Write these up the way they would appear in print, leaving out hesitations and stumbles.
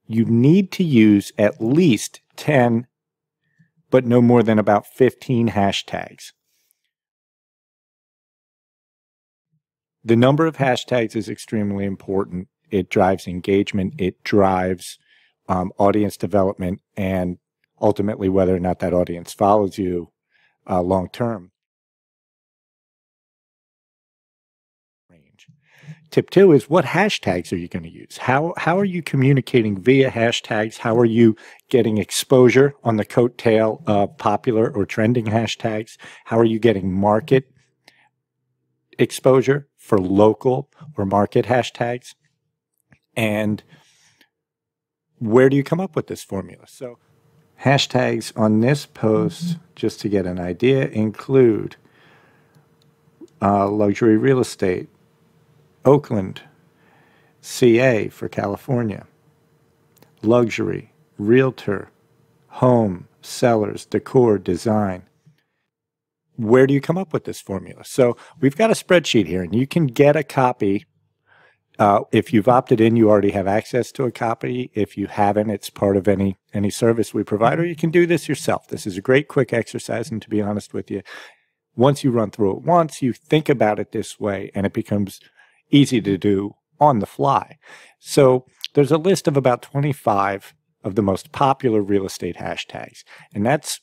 you need to use at least 10, but no more than about 15 hashtags. The number of hashtags is extremely important. It drives engagement, it drives audience development, and ultimately whether or not that audience follows you long term. Tip 2 is, what hashtags are you going to use? How are you communicating via hashtags? How are you getting exposure on the coattail of popular or trending hashtags? How are you getting market exposure for local or market hashtags? And where do you come up with this formula? So hashtags on this post, just to get an idea, include luxury real estate, Oakland, CA for California, luxury, realtor, home, sellers, decor, design. Where do you come up with this formula? So we've got a spreadsheet here, and you can get a copy. If you've opted in, you already have access to a copy. If you haven't, it's part of any service we provide, or you can do this yourself. This is a great quick exercise, and to be honest with you, once you run through it once, you think about it this way, and it becomes easy to do on the fly. So there's a list of about 25 of the most popular real estate hashtags, and that's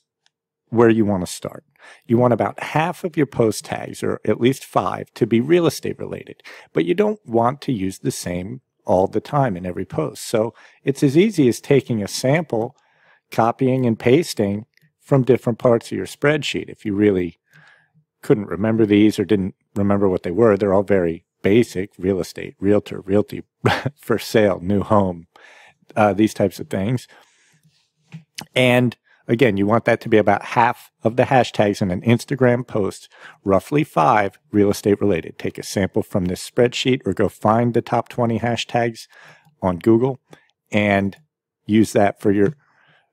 where you want to start. You want about half of your post tags, or at least 5, to be real estate related, but you don't want to use the same all the time in every post. So it's as easy as taking a sample, copying and pasting from different parts of your spreadsheet. If you really couldn't remember these or didn't remember what they were, they're all very basic: real estate, realtor, realty, for sale, new home, these types of things. And again, you want that to be about half of the hashtags in an Instagram post, roughly 5 real estate related. Take a sample from this spreadsheet, or go find the top 20 hashtags on Google and use that for your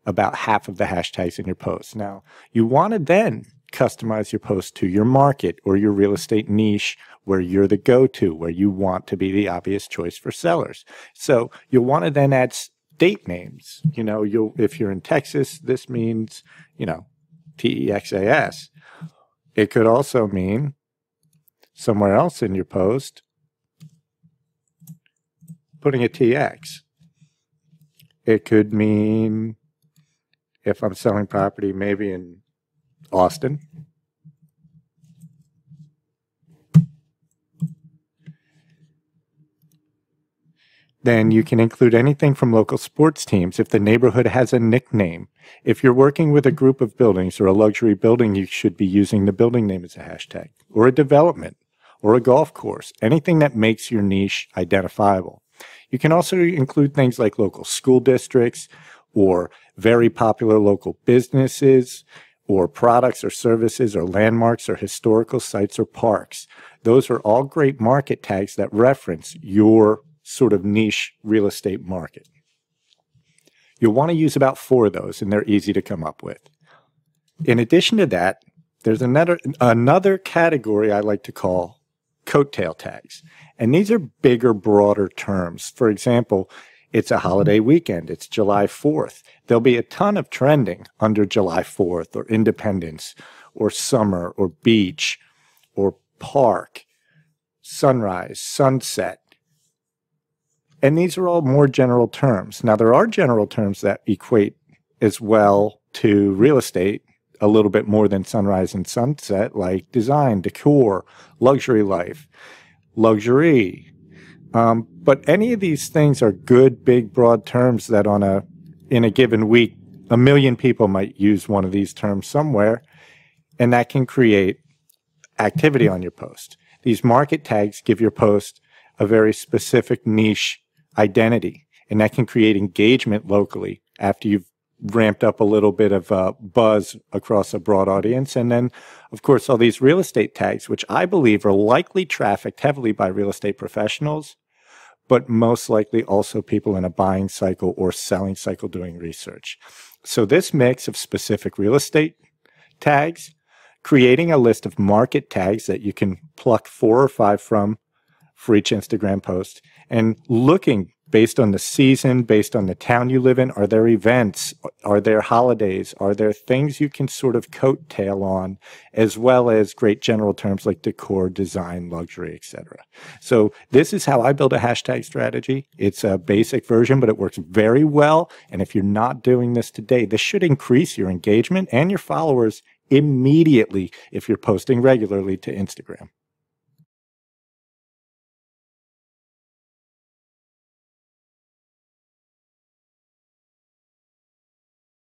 about half of the hashtags in your post. Now, you want to then customize your post to your market or your real estate niche, where you're the go-to, where you want to be the obvious choice for sellers. So you'll want to then add state names. You know, if you're in Texas, this means, Texas. It could also mean somewhere else in your post putting a TX. It could mean, if I'm selling property, maybe in Austin. Then you can include anything from local sports teams if the neighborhood has a nickname. If you're working with a group of buildings or a luxury building, you should be using the building name as a hashtag, or a development, or a golf course, anything that makes your niche identifiable. You can also include things like local school districts, or very popular local businesses, or products or services, or landmarks, or historical sites, or parks. Those are all great market tags that reference your sort of niche real estate market. You'll want to use about 4 of those, and they're easy to come up with. In addition to that, there's another category I like to call coattail tags. And these are bigger, broader terms. For example, it's a holiday weekend. It's July 4th. There'll be a ton of trending under July 4th, or Independence, or summer, or beach, or park, sunrise, sunset. And these are all more general terms. Now, there are general terms that equate as well to real estate a little bit more than sunrise and sunset, like design, decor, luxury life, luxury. But any of these things are good, big, broad terms that in a given week, 1 million people might use one of these terms somewhere, and that can create activity on your post. These market tags give your post a very specific niche identity, and that can create engagement locally after you've ramped up a little bit of buzz across a broad audience. And then, of course, all these real estate tags, which I believe are likely trafficked heavily by real estate professionals, but most likely also people in a buying cycle or selling cycle doing research. So this mix of specific real estate tags, creating a list of market tags that you can pluck 4 or 5 from for each Instagram post, and looking based on the season, based on the town you live in. Are there events? Are there holidays? Are there things you can sort of coattail on, as well as great general terms like decor, design, luxury, etc. So this is how I build a hashtag strategy. It's a basic version, but it works very well. And if you're not doing this today, this should increase your engagement and your followers immediately if you're posting regularly to Instagram.